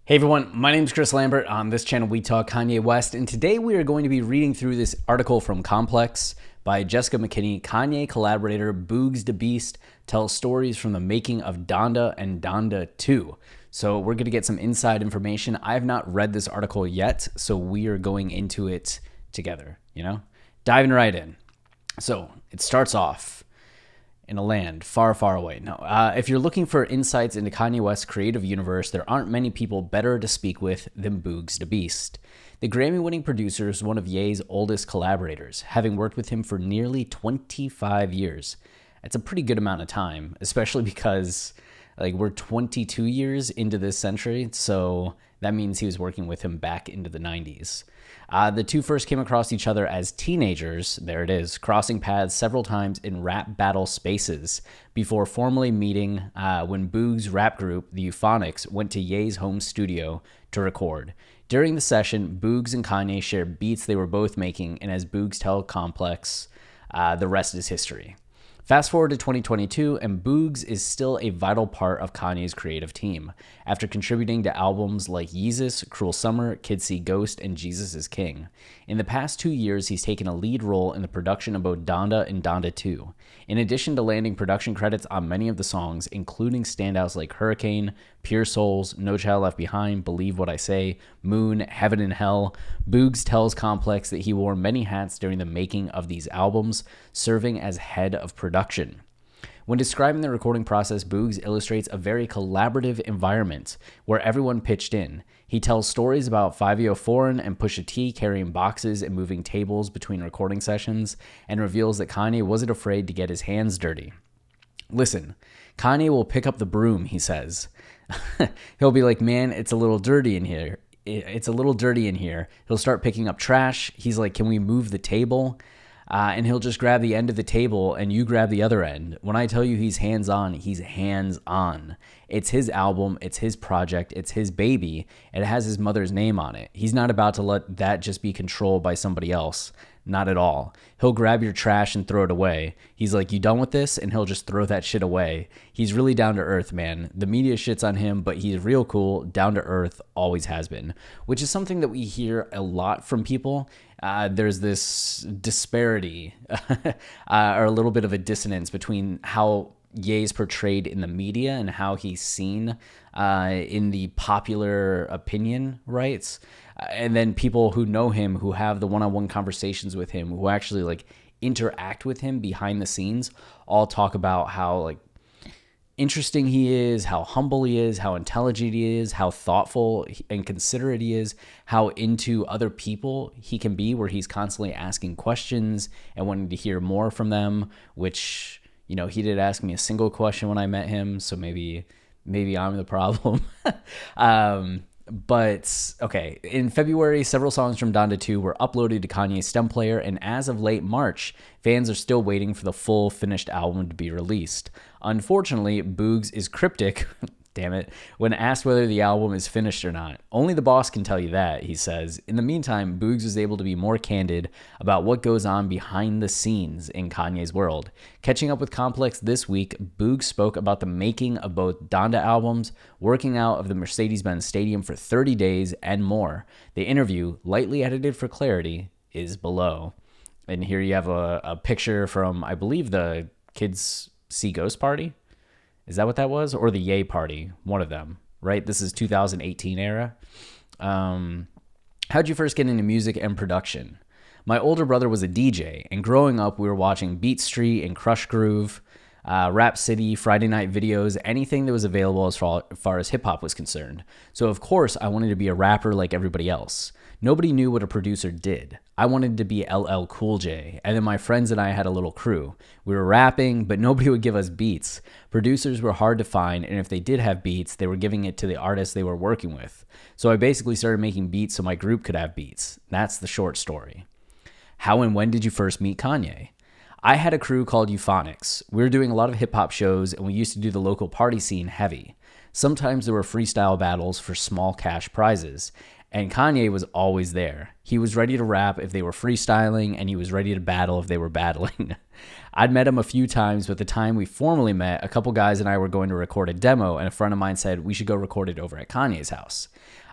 Hey everyone, my name is Chris Lambert. On this channel, we talk Kanye West, and today we are going to be reading through this article from Complex by Jessica McKinney. Kanye collaborator BoogzDaBeast tells stories from the making of Donda and Donda 2. So we're going to get some inside information. I have not read this article yet, so we are going into it together, diving right in. So it starts off in a land far, far away. No, if you're looking for insights into Kanye West's creative universe, there aren't many people better to speak with than BoogzDaBeast. The Grammy-winning producer is one of Ye's oldest collaborators, having worked with him for nearly 25 years. That's a pretty good amount of time, especially because we're 22 years into this century, so that means he was working with him back into the 90s. The two first came across each other as teenagers, there it is, crossing paths several times in rap battle spaces before formally meeting when Boog's rap group, the Euphonics, went to Ye's home studio to record. During the session, Boogs and Kanye shared beats they were both making, and as Boogs tell Complex, the rest is history. Fast forward to 2022, and Boogs is still a vital part of Kanye's creative team, after contributing to albums like Yeezus, Cruel Summer, Kids See Ghost, and Jesus is King. In the past 2 years, he's taken a lead role in the production of both Donda and Donda 2. In addition to landing production credits on many of the songs, including standouts like Hurricane, Pure Souls, No Child Left Behind, Believe What I Say, Moon, Heaven and Hell, Boogs tells Complex that he wore many hats during the making of these albums, serving as head of production. When describing the recording process, Boogs illustrates a very collaborative environment where everyone pitched in. He tells stories about 5 Foreign and Pusha T carrying boxes and moving tables between recording sessions, and reveals that Kanye wasn't afraid to get his hands dirty. Listen, Kanye will pick up the broom, he says. He'll be like, man, it's a little dirty in here. It's a little dirty in here. He'll start picking up trash. He's like, can we move the table? And he'll just grab the end of the table and you grab the other end. When I tell you he's hands-on, he's hands-on. It's his album, it's his project, it's his baby, and it has his mother's name on it. He's not about to let that just be controlled by somebody else. Not at all. He'll grab your trash and throw it away. He's like, you done with this? And he'll just throw that shit away. He's really down to earth, man. The media shits on him, but he's real cool, down to earth, always has been, which is something that we hear a lot from people. There's this disparity or a little bit of a dissonance between how Ye's portrayed in the media and how he's seen in the popular opinion, right? And then people who know him, who have the one-on-one conversations with him, who actually interact with him behind the scenes, all talk about how interesting he is, how humble he is, how intelligent he is, how thoughtful and considerate he is, how into other people he can be, where he's constantly asking questions and wanting to hear more from them, which, he did ask me a single question when I met him, so maybe I'm the problem. But, okay, in February, several songs from Donda 2 were uploaded to Kanye's STEM player, and as of late March, fans are still waiting for the full finished album to be released. Unfortunately, Boogs is cryptic, damn it, when asked whether the album is finished or not. Only the boss can tell you that, he says. In the meantime, Boogs was able to be more candid about what goes on behind the scenes in Kanye's world. Catching up with Complex this week, Boogs spoke about the making of both Donda albums, working out of the Mercedes-Benz Stadium for 30 days, and more. The interview, lightly edited for clarity, is below. And here you have a picture from, I believe, the Kids See Ghost party. Is that what that was? Or the Ye party? One of them, right? This is 2018 era. How'd you first get into music and production? My older brother was a DJ, and growing up, we were watching Beat Street and Crush Groove, Rap City, Friday night videos, anything that was available as far as hip-hop was concerned. So, of course, I wanted to be a rapper like everybody else. Nobody knew what a producer did. I wanted to be LL Cool J, and then my friends and I had a little crew. We were rapping, but nobody would give us beats. Producers were hard to find, and if they did have beats, they were giving it to the artists they were working with. So I basically started making beats so my group could have beats. That's the short story. How and when did you first meet Kanye? I had a crew called Euphonics. We were doing a lot of hip-hop shows, and we used to do the local party scene heavy. Sometimes there were freestyle battles for small cash prizes. And Kanye was always there. He was ready to rap if they were freestyling, and he was ready to battle if they were battling. I'd met him a few times, but the time we formally met, a couple guys and I were going to record a demo, and a friend of mine said we should go record it over at Kanye's house.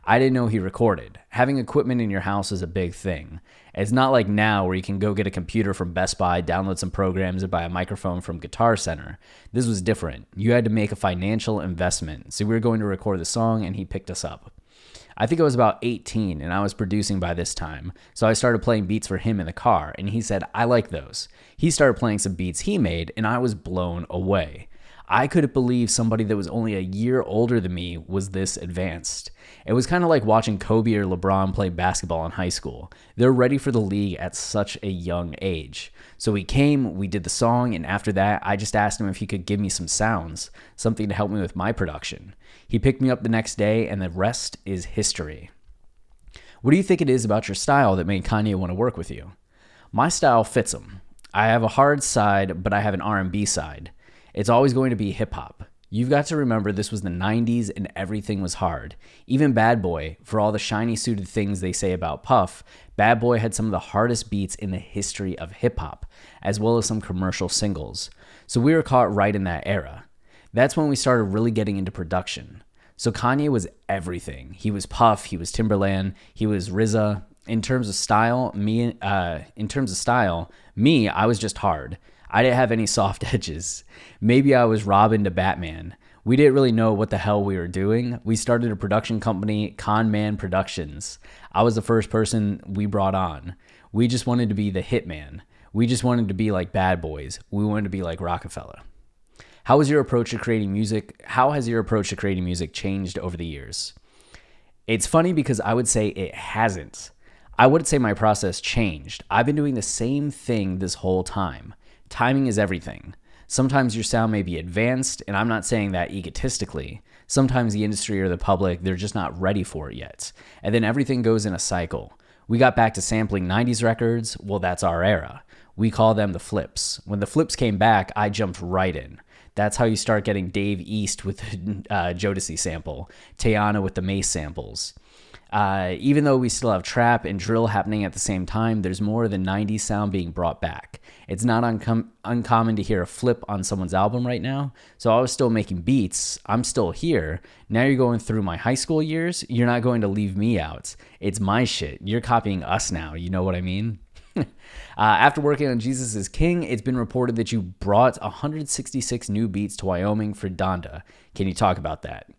I didn't know he recorded. Having equipment in your house is a big thing. It's not like now where you can go get a computer from Best Buy, download some programs, or buy a microphone from Guitar Center. This was different. You had to make a financial investment. So we were going to record the song, and he picked us up. I think I was about 18 and I was producing by this time. So I started playing beats for him in the car and he said, I like those. He started playing some beats he made and I was blown away. I couldn't believe somebody that was only a year older than me was this advanced. It was kind of like watching Kobe or LeBron play basketball in high school. They're ready for the league at such a young age. So he came, we did the song, and after that, I just asked him if he could give me some sounds, something to help me with my production. He picked me up the next day, and the rest is history. What do you think it is about your style that made Kanye want to work with you? My style fits him. I have a hard side, but I have an R&B side. It's always going to be hip-hop. You've got to remember this was the 90s and everything was hard. Even Bad Boy, for all the shiny suited things they say about Puff, Bad Boy had some of the hardest beats in the history of hip-hop, as well as some commercial singles. So we were caught right in that era. That's when we started really getting into production. So Kanye was everything. He was Puff, he was Timberland, he was RZA. In terms of style, me, I was just hard. I didn't have any soft edges. Maybe I was Robin to Batman. We didn't really know what the hell we were doing. We started a production company, Con Man Productions. I was the first person we brought on. We just wanted to be the hitman. We just wanted to be like Bad Boys. We wanted to be like Rockefeller. How has your approach to creating music changed over the years? It's funny because I would say it hasn't. I wouldn't say my process changed. I've been doing the same thing this whole time. Timing is everything. Sometimes your sound may be advanced, and I'm not saying that egotistically. Sometimes the industry or the public, they're just not ready for it yet. And then everything goes in a cycle. We got back to sampling 90s records. Well, that's our era. We call them the flips. When the flips came back, I jumped right in. That's how you start getting Dave East with the Jodeci sample, Teyana with the Mace samples. Even though we still have trap and drill happening at the same time, there's more of the 90s sound being brought back. It's not uncommon to hear a flip on someone's album right now. So I was still making beats. I'm still here. Now you're going through my high school years. You're not going to leave me out. It's my shit. You're copying us now. You know what I mean? After working on Jesus is King, it's been reported that you brought 166 new beats to Wyoming for Donda. Can you talk about that?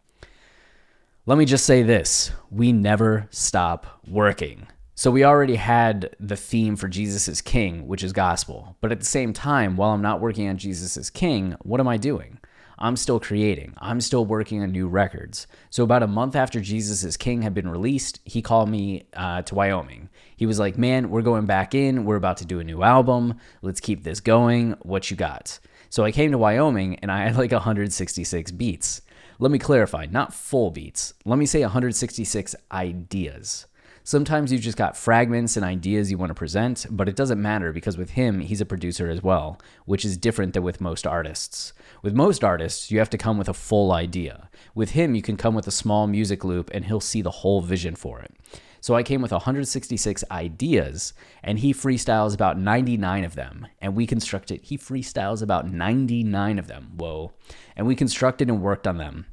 Let me just say this. We never stop working. So we already had the theme for Jesus is King, which is gospel. But at the same time, while I'm not working on Jesus is King, what am I doing? I'm still creating. I'm still working on new records. So about a month after Jesus is King had been released, he called me to Wyoming. He was like, man, we're going back in. We're about to do a new album. Let's keep this going. What you got? So I came to Wyoming and I had like 166 beats. Let me clarify, not full beats. Let me say 166 ideas. Sometimes you've just got fragments and ideas you want to present, but it doesn't matter because with him, he's a producer as well, which is different than with most artists. With most artists, you have to come with a full idea. With him, you can come with a small music loop and he'll see the whole vision for it. So I came with 166 ideas and he freestyles about 99 of them. And he freestyles about 99 of them. Whoa. And we constructed and worked on them.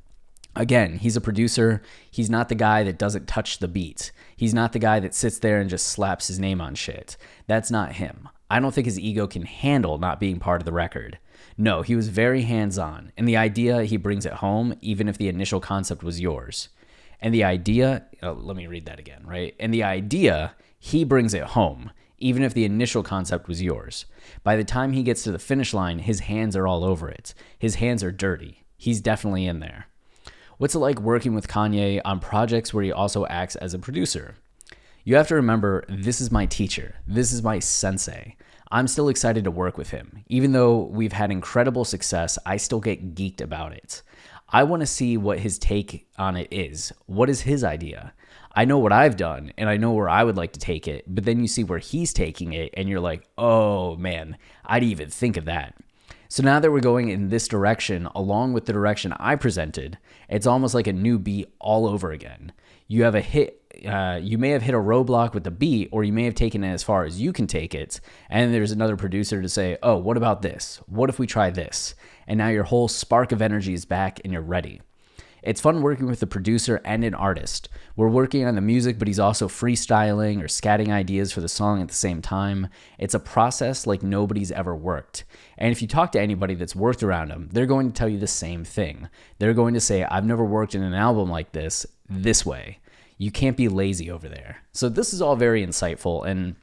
Again, he's a producer. He's not the guy that doesn't touch the beat. He's not the guy that sits there and just slaps his name on shit. That's not him. I don't think his ego can handle not being part of the record. No, he was very hands-on. And the idea, he brings it home, even if the initial concept was yours. And the idea, let me read that again, right? And the idea, he brings it home, even if the initial concept was yours. By the time he gets to the finish line, his hands are all over it. His hands are dirty. He's definitely in there. What's it like working with Kanye on projects where he also acts as a producer? You have to remember, this is my teacher. This is my sensei. I'm still excited to work with him. Even though we've had incredible success, I still get geeked about it. I want to see what his take on it is. What is his idea? I know what I've done, and I know where I would like to take it, but then you see where he's taking it, and you're like, oh man, I didn't even think of that. So now that we're going in this direction, along with the direction I presented, it's almost like a new beat all over again. You have a hit you may have hit a roadblock with the beat, or you may have taken it as far as you can take it. And there's another producer to say, oh, what about this? What if we try this? And now your whole spark of energy is back and you're ready. It's fun working with a producer and an artist. We're working on the music, but he's also freestyling or scatting ideas for the song at the same time. It's a process like nobody's ever worked. And if you talk to anybody that's worked around him, they're going to tell you the same thing. They're going to say, I've never worked in an album like this way. You can't be lazy over there. So this is all very insightful, and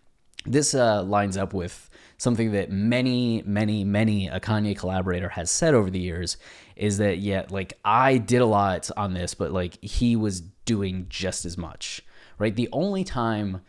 this lines up with something that many a Kanye collaborator has said over the years, is that, yeah, like, I did a lot on this, but like, he was doing just as much, right? The only time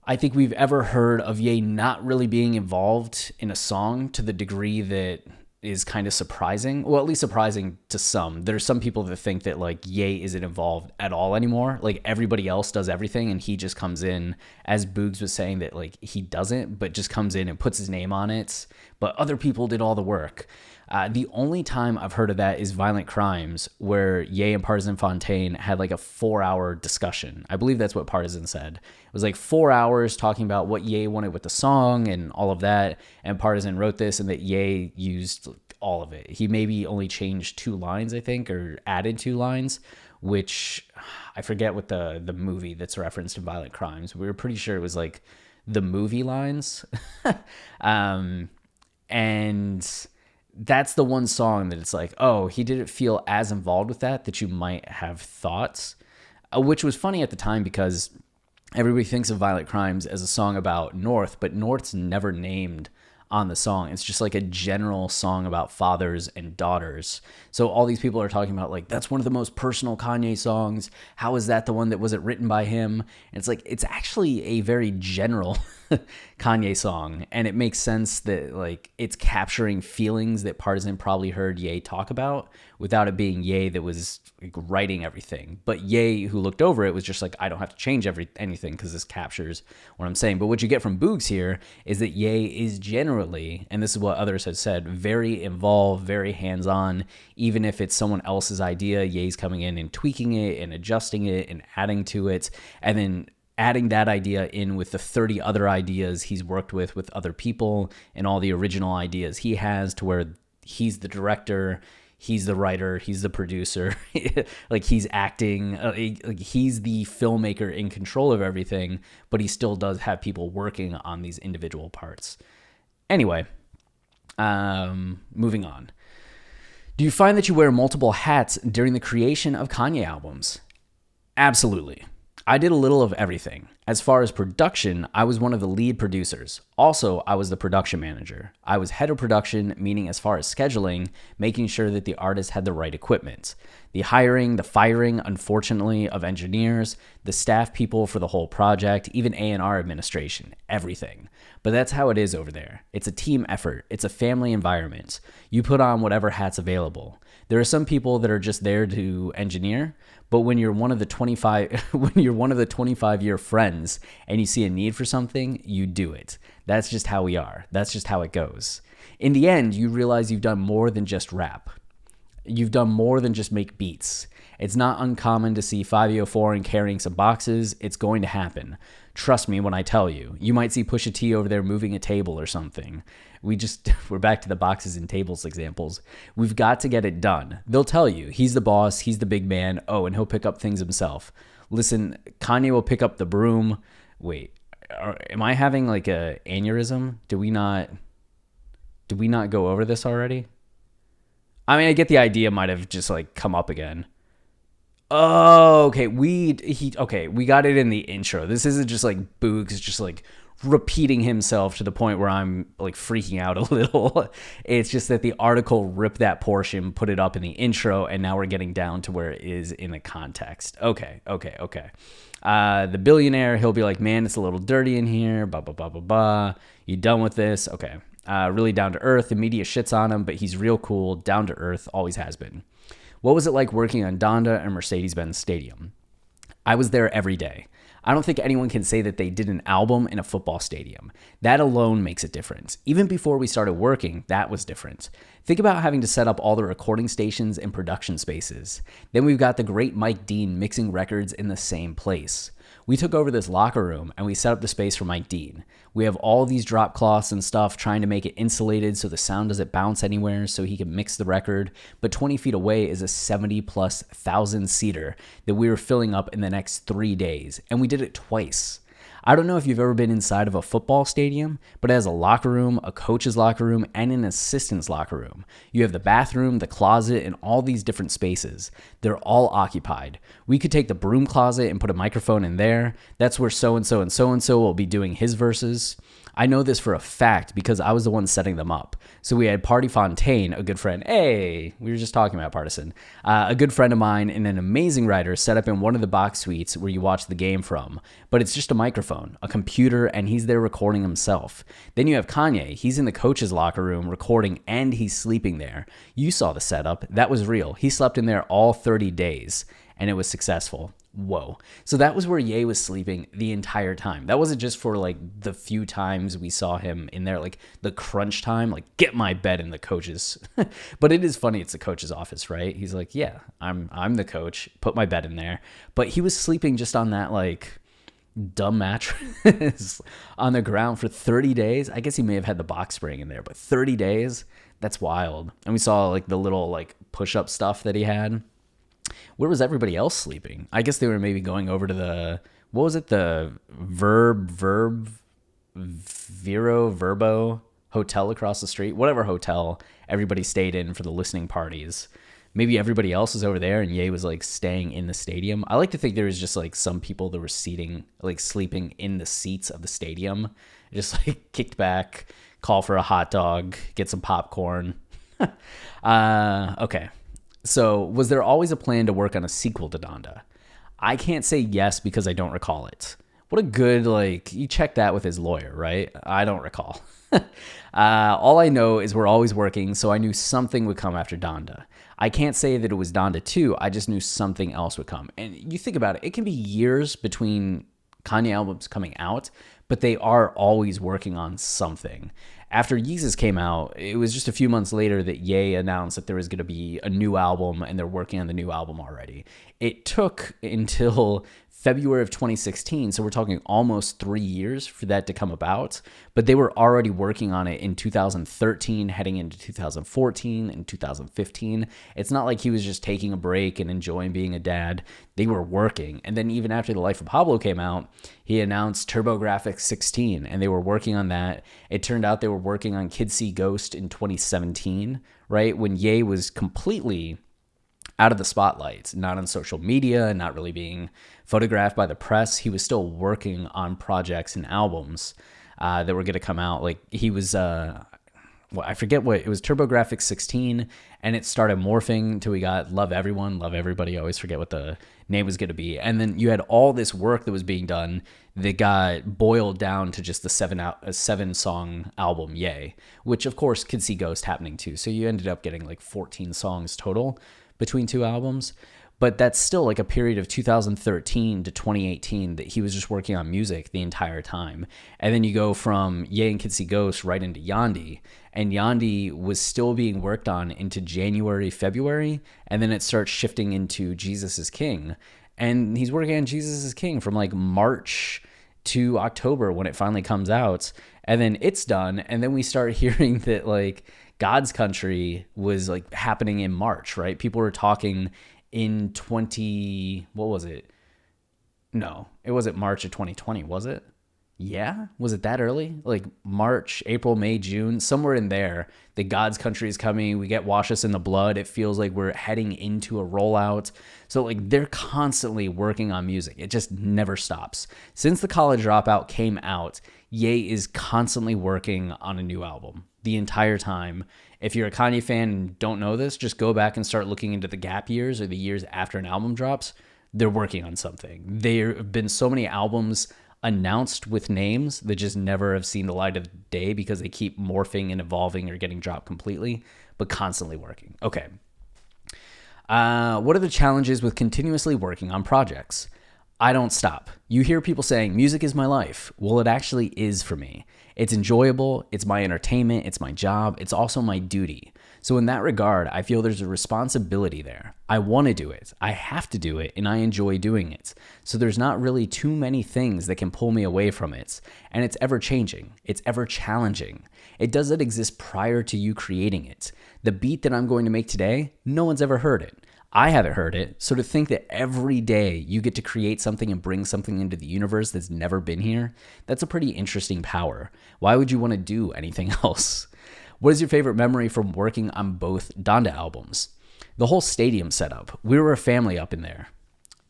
I think we've ever heard of Ye not really being involved in a song to the degree that is kind of surprising, well, at least surprising to some. There's some people that think that like Ye isn't involved at all anymore. Like, everybody else does everything and he just comes in, as Boogs was saying, that like he doesn't, but just comes in and puts his name on it. But other people did all the work. The only time I've heard of that is Violent Crimes, where Ye and Partisan Fontaine had like a 4-hour discussion. I believe that's what Partisan said. It was like 4 hours talking about what Ye wanted with the song and all of that. And Partisan wrote this, and that Ye used all of it. He maybe only changed 2 lines, I think, or added 2 lines, which I forget what the movie that's referenced in Violent Crimes. We were pretty sure it was like the movie lines. And that's the one song that it's like, oh, he didn't feel as involved with that you might have thought, which was funny at the time because everybody thinks of Violent Crimes as a song about North, but North's never named on the song. It's just like a general song about fathers and daughters. So all these people are talking about like, that's one of the most personal Kanye songs. How is that the one that wasn't written by him? And it's like, it's actually a very general Kanye song. And it makes sense that like it's capturing feelings that Partisan probably heard Ye talk about without it being Ye that was like writing everything. But Ye, who looked over it, was just like, I don't have to change anything because this captures what I'm saying. But what you get from Boogs here is that Ye is generally, and this is what others have said, very involved, very hands-on. Even if it's someone else's idea, Ye's coming in and tweaking it and adjusting it and adding to it, and then adding that idea in with the 30 other ideas he's worked with other people and all the original ideas he has, to where he's the director, he's the writer, he's the producer, like he's acting, like he's the filmmaker in control of everything, but he still does have people working on these individual parts. Anyway, moving on. Do you find that you wear multiple hats during the creation of Kanye albums? Absolutely. I did a little of everything. As far as production, I was one of the lead producers. Also, I was the production manager. I was head of production, meaning as far as scheduling, making sure that the artist had the right equipment. The hiring, the firing, unfortunately, of engineers, the staff people for the whole project, even A&R administration, everything. But that's how it is over there. It's a team effort. It's a family environment. You put on whatever hat's available. There are some people that are just there to engineer, but when you're one of the 25-year friends and you see a need for something, you do it. That's just how we are. That's just how it goes. In the end, you realize you've done more than just rap. You've done more than just make beats. It's not uncommon to see 504 and carrying some boxes. It's going to happen. Trust me when I tell you. You might see Pusha T over there moving a table or something. We're back to the boxes and tables examples. We've got to get it done. They'll tell you, he's the boss, he's the big man. Oh, and he'll pick up things himself. Listen, Kanye will pick up the broom. Wait, am I having like a aneurysm? Did we not go over this already? I mean, I get the idea might have just like come up again. Oh, okay. We got it in the intro. This isn't just like Boogs just like repeating himself to the point where I'm like freaking out a little. It's just that the article ripped that portion, put it up in the intro, and now we're getting down to where it is in the context. Okay. The billionaire, he'll be like, man, it's a little dirty in here, blah, blah, blah, blah, blah. You done with this? Okay. Really down to earth. The media shits on him, but he's real cool, down to earth, always has been. What was it like working on Donda and Mercedes-Benz Stadium? I was there every day. I don't think anyone can say that they did an album in a football stadium. That alone makes it different. Even before we started working, that was different. Think about having to set up all the recording stations and production spaces. Then we've got the great Mike Dean mixing records in the same place. We took over this locker room and we set up the space for Mike Dean. We have all these drop cloths and stuff trying to make it insulated so the sound doesn't bounce anywhere so he can mix the record. But 20 feet away is a 70+ thousand seater that we were filling up in the next 3 days. And we did it twice. I don't know if you've ever been inside of a football stadium, but it has a locker room, a coach's locker room, and an assistant's locker room. You have the bathroom, the closet, and all these different spaces. They're all occupied. We could take the broom closet and put a microphone in there. That's where so-and-so and so-and-so will be doing his verses. I know this for a fact because I was the one setting them up. So we had Party Fontaine, a good friend. Hey, we were just talking about Partisan. A good friend of mine and an amazing writer set up in one of the box suites where you watch the game from. But it's just a microphone, a computer, and he's there recording himself. Then you have Kanye. He's in the coach's locker room recording and he's sleeping there. You saw the setup. That was real. He slept in there all 30 days and it was successful. Whoa. So that was where Ye was sleeping the entire time. That wasn't just for like the few times we saw him in there, like the crunch time, like get my bed in the coach's. But it is funny. It's the coach's office, right? He's like, yeah, I'm the coach. Put my bed in there. But he was sleeping just on that like dumb mattress on the ground for 30 days. I guess he may have had the box spring in there, but 30 days, that's wild. And we saw like the little like push-up stuff that he had. Where was everybody else sleeping? I guess they were maybe going over to the, what was it? The Verbo hotel across the street, whatever hotel everybody stayed in for the listening parties. Maybe everybody else was over there and Ye was like staying in the stadium. I like to think there was just like some people that were sleeping in the seats of the stadium, just like kicked back, call for a hot dog, get some popcorn. Okay. So was there always a plan to work on a sequel to Donda? I can't say yes because I don't recall it. What a good, like, you check that with his lawyer, right? I don't recall. All I know is we're always working, so I knew something would come after Donda. I can't say that it was Donda 2. I just knew something else would come. And you think about it, it can be years between Kanye albums coming out, but they are always working on something. After Yeezus came out, it was just a few months later that Ye announced that there was going to be a new album, and they're working on the new album already. It took until February of 2016, so we're talking almost 3 years for that to come about, but they were already working on it in 2013, heading into 2014 and 2015. It's not like he was just taking a break and enjoying being a dad. They were working, and then even after The Life of Pablo came out, he announced TurboGrafx 16, and they were working on that. It turned out they were working on Kids See Ghost in 2017, right, when Ye was completely out of the spotlight, not on social media, not really being photographed by the press. He was still working on projects and albums that were going to come out. Like he was, I forget what, it was TurboGrafx 16, and it started morphing until we got Love Everyone, Love Everybody. I always forget what the name was going to be. And then you had all this work that was being done that got boiled down to just the 7-song album, Ye, which of course Kids See Ghost happening too. So you ended up getting like 14 songs total between two albums, but that's still like a period of 2013 to 2018 that he was just working on music the entire time. And then you go from Ye and Kids See Ghost right into Yandhi, and Yandhi was still being worked on into January, February, and then it starts shifting into Jesus is King. And he's working on Jesus is King from like March to October when it finally comes out, and then it's done, and then we start hearing that like God's Country was like happening in March, right? People were talking in what was it? No, it wasn't March of 2020, was it? Yeah? Was it that early? Like March, April, May, June, somewhere in there, the God's Country is coming. We get Wash Us in the Blood. It feels like we're heading into a rollout. So like they're constantly working on music. It just never stops. Since The College Dropout came out, Ye is constantly working on a new album the entire time. If you're a Kanye fan and don't know this, just go back and start looking into the gap years or the years after an album drops. They're working on something. There have been so many albums announced with names that just never have seen the light of day because they keep morphing and evolving or getting dropped completely, but constantly working. Okay. What are the challenges with continuously working on projects? I don't stop. You hear people saying, music is my life. Well, it actually is for me. It's enjoyable. It's my entertainment. It's my job. It's also my duty. So in that regard, I feel there's a responsibility there. I want to do it. I have to do it, and I enjoy doing it. So there's not really too many things that can pull me away from it. And it's ever changing. It's ever challenging. It doesn't exist prior to you creating it. The beat that I'm going to make today, no one's ever heard it. I haven't heard it. So to think that every day you get to create something and bring something into the universe that's never been here, that's a pretty interesting power. Why would you want to do anything else? What is your favorite memory from working on both Donda albums? The whole stadium setup. We were a family up in there.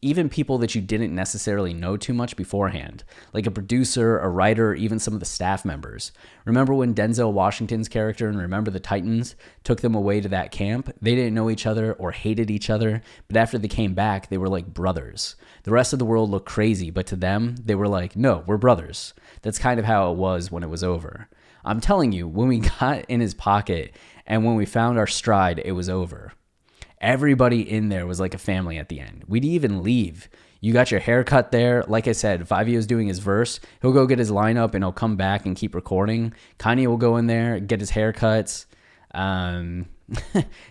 Even people that you didn't necessarily know too much beforehand, like a producer, a writer, even some of the staff members. Remember when Denzel Washington's character in Remember the Titans took them away to that camp? They didn't know each other or hated each other, but after they came back, they were like brothers. The rest of the world looked crazy, but to them, they were like, no, we're brothers. That's kind of how it was when it was over. I'm telling you, when we got in his pocket and when we found our stride, it was over. Everybody in there was like a family at the end. We'd even leave. You got your haircut there. Like I said, Fivio's doing his verse. He'll go get his lineup and he'll come back and keep recording. Kanye will go in there, get his haircuts.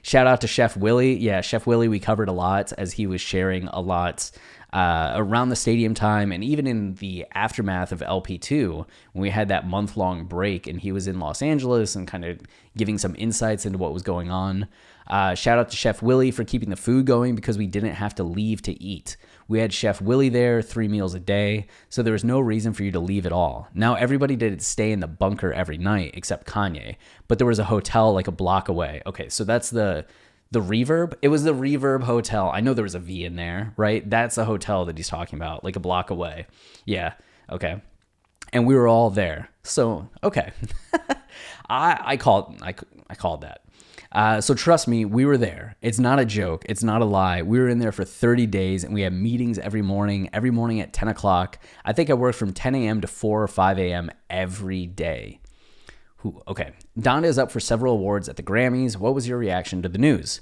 Shout out to Chef Willie. Yeah, Chef Willie, we covered a lot as he was sharing a lot around the stadium time and even in the aftermath of LP2 when we had that month-long break and he was in Los Angeles and kind of giving some insights into what was going on. Shout out to Chef Willie for keeping the food going because we didn't have to leave to eat. We had Chef Willie there 3 meals a day, so there was no reason for you to leave at all. Now, everybody did stay in the bunker every night except Kanye, but there was a hotel like a block away. Okay, so that's the Reverb. It was the Reverb Hotel. I know there was a V in there, right? That's the hotel that he's talking about, like a block away. Yeah, okay. And we were all there. So, okay. I called that. So trust me, we were there. It's not a joke. It's not a lie. We were in there for 30 days and we had meetings every morning at 10 o'clock. I think I worked from 10 a.m. to 4 or 5 a.m. every day. Okay. Donda is up for several awards at the Grammys. What was your reaction to the news?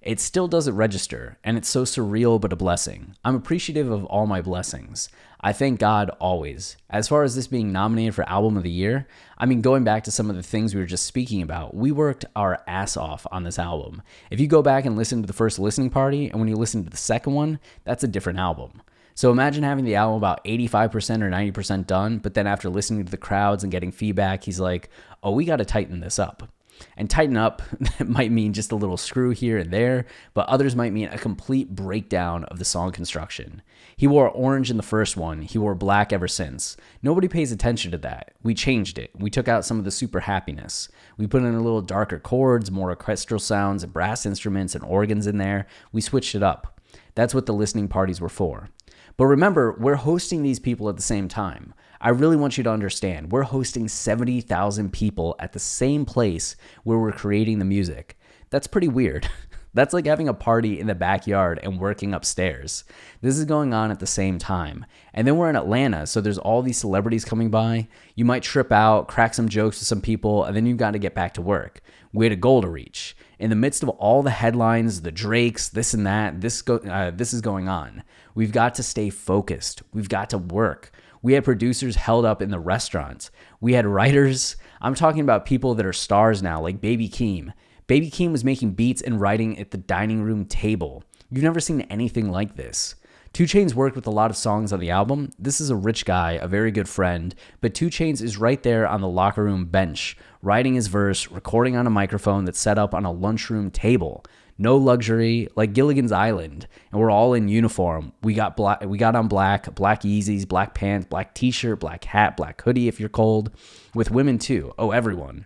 It still doesn't register, and it's so surreal but a blessing. I'm appreciative of all my blessings. I thank God always. As far as this being nominated for Album of the Year, I mean, going back to some of the things we were just speaking about, we worked our ass off on this album. If you go back and listen to the first listening party, and when you listen to the second one, that's a different album. So imagine having the album about 85% or 90% done, but then after listening to the crowds and getting feedback, he's like, oh, we got to tighten this up. And tighten up might mean just a little screw here and there, but others might mean a complete breakdown of the song construction. He wore orange in the first one. He wore black ever since. Nobody pays attention to that. We changed it. We took out some of the super happiness. We put in a little darker chords, more orchestral sounds, and brass instruments and organs in there. We switched it up. That's what the listening parties were for. But remember, we're hosting these people at the same time. I really want you to understand, we're hosting 70,000 people at the same place where we're creating the music. That's pretty weird. That's like having a party in the backyard and working upstairs. This is going on at the same time. And then we're in Atlanta, so there's all these celebrities coming by. You might trip out, crack some jokes with some people, and then you've got to get back to work. We had a goal to reach. In the midst of all the headlines, the Drakes, this and that, this is going on. We've got to stay focused. We've got to work. We had producers held up in the restaurants. We had writers. I'm talking about people that are stars now, like Baby Keem. Baby Keem was making beats and writing at the dining room table. You've never seen anything like this. 2 Chainz worked with a lot of songs on the album. This is a rich guy, a very good friend, but 2 Chainz is right there on the locker room bench, writing his verse, recording on a microphone that's set up on a lunchroom table. No luxury, like Gilligan's Island, and we're all in uniform. We got on black Yeezys, black pants, black t-shirt, black hat, black hoodie if you're cold, with women too. Oh, everyone.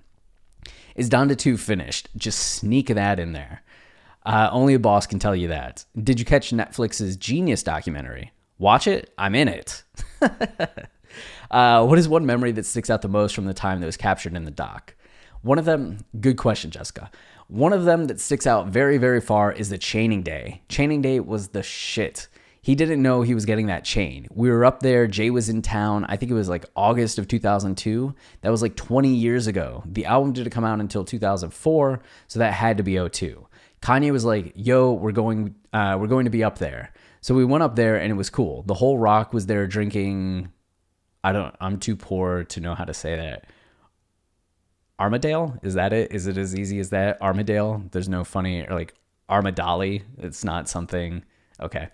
Is Donda 2 finished? Just sneak that in there. Only a boss can tell you that. Did you catch Netflix's Genius documentary? Watch it? I'm in it. What is one memory that sticks out the most from the time that was captured in the doc? One of them, good question, Jessica. One of them that sticks out very, very far is the chaining day. Chaining day was the shit. He didn't know he was getting that chain. We were up there. Jay was in town. I think it was like August of 2002. That was like 20 years ago. The album didn't come out until 2004, so that had to be '02. Kanye was like, yo, we're going to be up there. So we went up there and it was cool. The whole rock was there drinking. I'm too poor to know how to say that. Armadale? Is that it? Is it as easy as that? Armadale? There's no funny, or like Armadale. It's not something. Okay.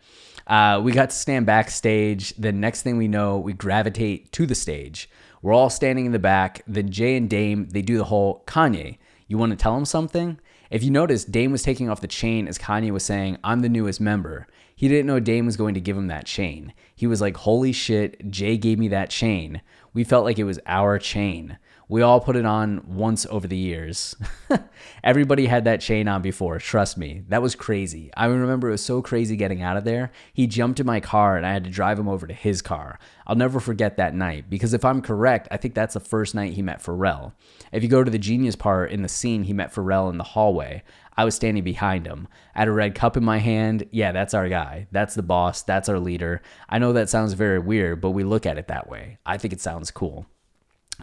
We got to stand backstage. The next thing we know, we gravitate to the stage. We're all standing in the back. Then Jay and Dame, they do the whole Kanye. You want to tell him something? If you notice, Dame was taking off the chain as Kanye was saying, I'm the newest member. He didn't know Dame was going to give him that chain. He was like, holy shit, Jay gave me that chain. We felt like it was our chain. We all put it on once over the years. Everybody had that chain on before. Trust me. That was crazy. I remember it was so crazy getting out of there. He jumped in my car and I had to drive him over to his car. I'll never forget that night because if I'm correct, I think that's the first night he met Pharrell. If you go to the genius part in the scene, he met Pharrell in the hallway. I was standing behind him. I had a red cup in my hand. Yeah, that's our guy. That's the boss. That's our leader. I know that sounds very weird, but we look at it that way. I think it sounds cool.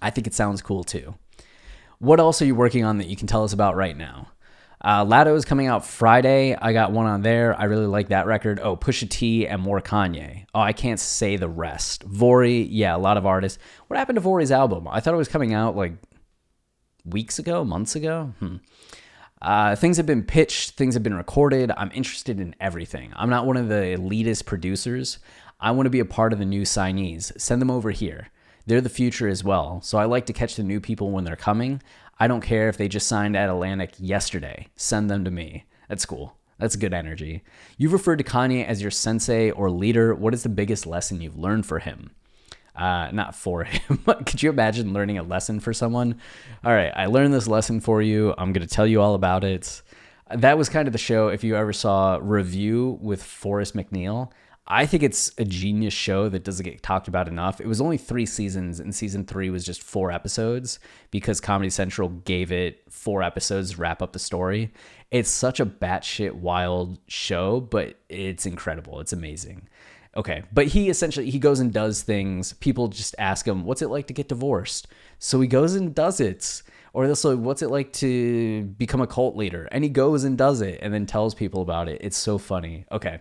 I think it sounds cool too. What else are you working on that you can tell us about right now? Latto is coming out Friday. I got one on there. I really like that record. Oh, Pusha T and more Kanye. Oh, I can't say the rest. Vori, yeah, a lot of artists. What happened to Vori's album? I thought it was coming out like weeks ago, months ago. Things have been pitched. Things have been recorded. I'm interested in everything. I'm not one of the elitist producers. I want to be a part of the new signees. Send them over here. They're the future as well. So I like to catch the new people when they're coming. I don't care if they just signed at Atlantic yesterday. Send them to me. That's cool. That's good energy. You've referred to Kanye as your sensei or leader. What is the biggest lesson you've learned for him? Not for him. Could you imagine learning a lesson for someone? All right, I learned this lesson for you. I'm going to tell you all about it. That was kind of the show. If you ever saw Review with Forrest McNeil, I think it's a genius show that doesn't get talked about enough. It was only 3 seasons, and season 3 was just 4 episodes because Comedy Central gave it 4 episodes to wrap up the story. It's such a batshit wild show, but it's incredible. It's amazing. Okay, but he goes and does things. People just ask him, what's it like to get divorced? So he goes and does it. Or this, like, what's it like to become a cult leader? And he goes and does it and then tells people about it. It's so funny. Okay.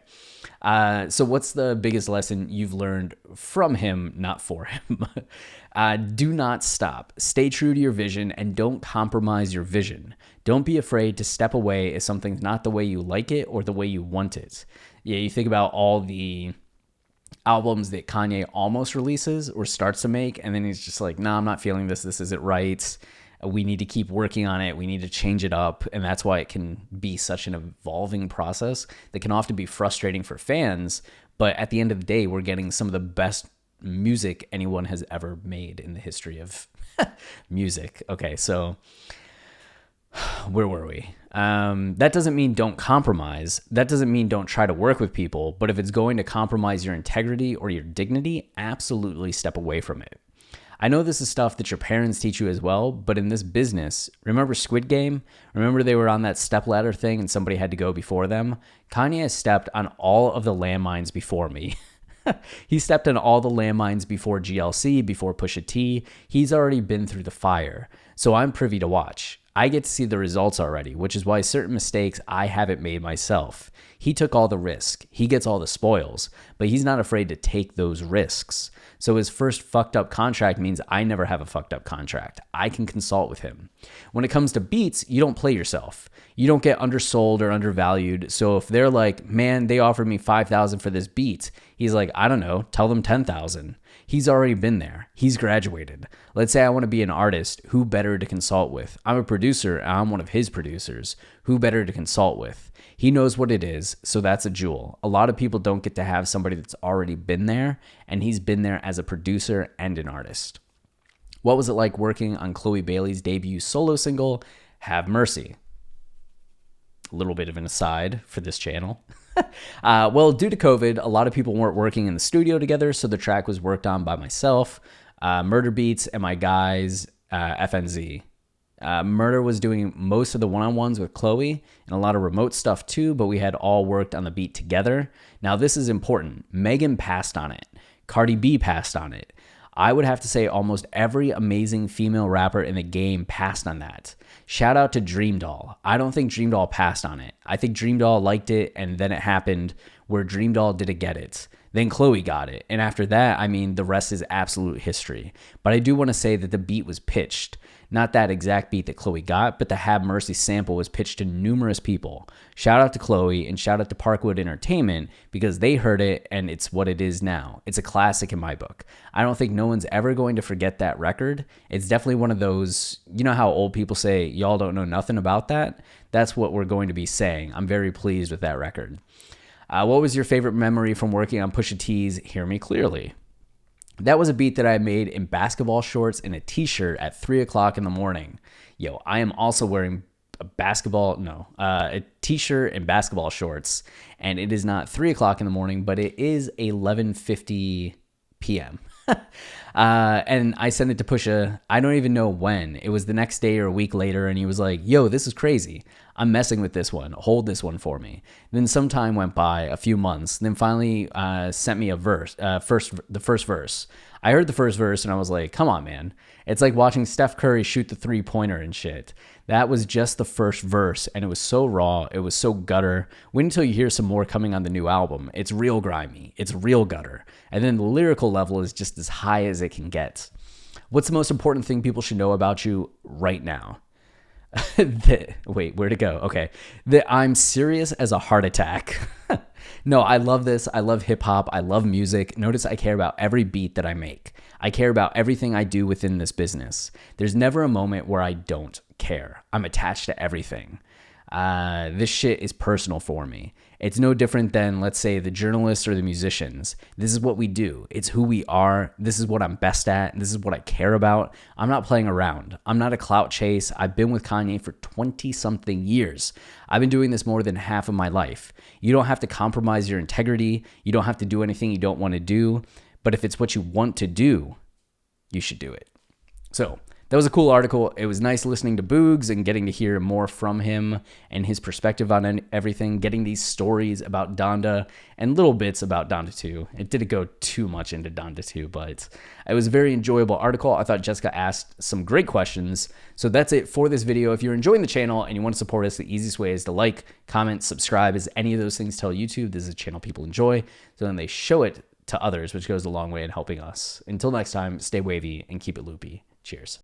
So what's the biggest lesson you've learned from him, not for him? Do not stop. Stay true to your vision and don't compromise your vision. Don't be afraid to step away if something's not the way you like it or the way you want it. Yeah, you think about all the albums that Kanye almost releases or starts to make, and then he's just like, nah, I'm not feeling this. This isn't right. We need to keep working on it. We need to change it up. And that's why it can be such an evolving process that can often be frustrating for fans. But at the end of the day, we're getting some of the best music anyone has ever made in the history of music. Okay, so where were we? That doesn't mean don't compromise. That doesn't mean don't try to work with people. But if it's going to compromise your integrity or your dignity, absolutely step away from it. I know this is stuff that your parents teach you as well, but in this business, remember Squid Game? Remember they were on that stepladder thing and somebody had to go before them? Kanye has stepped on all of the landmines before me. He stepped on all the landmines before GLC, before Pusha T. He's already been through the fire. So I'm privy to watch. I get to see the results already, which is why certain mistakes I haven't made myself. He took all the risk. He gets all the spoils, but he's not afraid to take those risks. So his first fucked up contract means I never have a fucked up contract. I can consult with him. When it comes to beats, you don't play yourself. You don't get undersold or undervalued. So if they're like, man, they offered me $5,000 for this beat, he's like, I don't know, tell them $10,000. He's already been there. He's graduated. Let's say I want to be an artist. Who better to consult with? I'm a producer. And I'm one of his producers. Who better to consult with? He knows what it is, so that's a jewel. A lot of people don't get to have somebody that's already been there, and he's been there as a producer and an artist. What was it like working on Chloe Bailey's debut solo single, Have Mercy? A little bit of an aside for this channel. Well, due to COVID, a lot of people weren't working in the studio together, so the track was worked on by myself, Murder Beats, and my guys, FNZ. Murder was doing most of the one-on-ones with Chloe and a lot of remote stuff too, but we had all worked on the beat together. Now, this is important. Megan passed on it. Cardi B passed on it. I would have to say almost every amazing female rapper in the game passed on that. Shout out to Dream Doll. I don't think Dream Doll passed on it. I think Dream Doll liked it, and then it happened where Dream Doll didn't get it. Then Chloe got it. And after that, I mean, the rest is absolute history. But I do want to say that the beat was pitched. Not that exact beat that Chloe got, but the Have Mercy sample was pitched to numerous people. Shout out to Chloe and shout out to Parkwood Entertainment because they heard it and it's what it is now. It's a classic in my book. I don't think no one's ever going to forget that record. It's definitely one of those, you know how old people say, y'all don't know nothing about that? That's what we're going to be saying. I'm very pleased with that record. What was your favorite memory from working on Pusha T's Hear Me Clearly? That was a beat that I made in basketball shorts and a t-shirt at 3 o'clock in the morning. Yo, I am also wearing a t-shirt and basketball shorts, and it is not 3 o'clock in the morning, but it is 11:50 p.m. And I sent it to Pusha. I don't even know when. It was the next day or a week later, and he was like, yo, this is crazy. I'm messing with this one. Hold this one for me. Then some time went by, a few months, then finally sent me a verse, the first verse. I heard the first verse, and I was like, come on, man. It's like watching Steph Curry shoot the three-pointer and shit. That was just the first verse, and it was so raw. It was so gutter. Wait until you hear some more coming on the new album. It's real grimy. It's real gutter. And then the lyrical level is just as high as it can get. What's the most important thing people should know about you right now? Wait, where'd it go? Okay. That I'm serious as a heart attack. No, I love this. I love hip hop. I love music. Notice I care about every beat that I make. I care about everything I do within this business. There's never a moment where I don't care. I'm attached to everything. This shit is personal for me. It's no different than, let's say, the journalists or the musicians. This is what we do. It's who we are. This is what I'm best at. This is what I care about. I'm not playing around. I'm not a clout chase. I've been with Kanye for 20-something years. I've been doing this more than half of my life. You don't have to compromise your integrity. You don't have to do anything you don't want to do. But if it's what you want to do, you should do it. So that was a cool article. It was nice listening to Boogs and getting to hear more from him and his perspective on everything, getting these stories about Donda and little bits about Donda 2. It didn't go too much into Donda 2, but it was a very enjoyable article. I thought Jessica asked some great questions. So that's it for this video. If you're enjoying the channel and you want to support us, the easiest way is to like, comment, subscribe, as any of those things tell YouTube this is a channel people enjoy. So then they show it to others, which goes a long way in helping us. Until next time, stay wavy and keep it loopy. Cheers.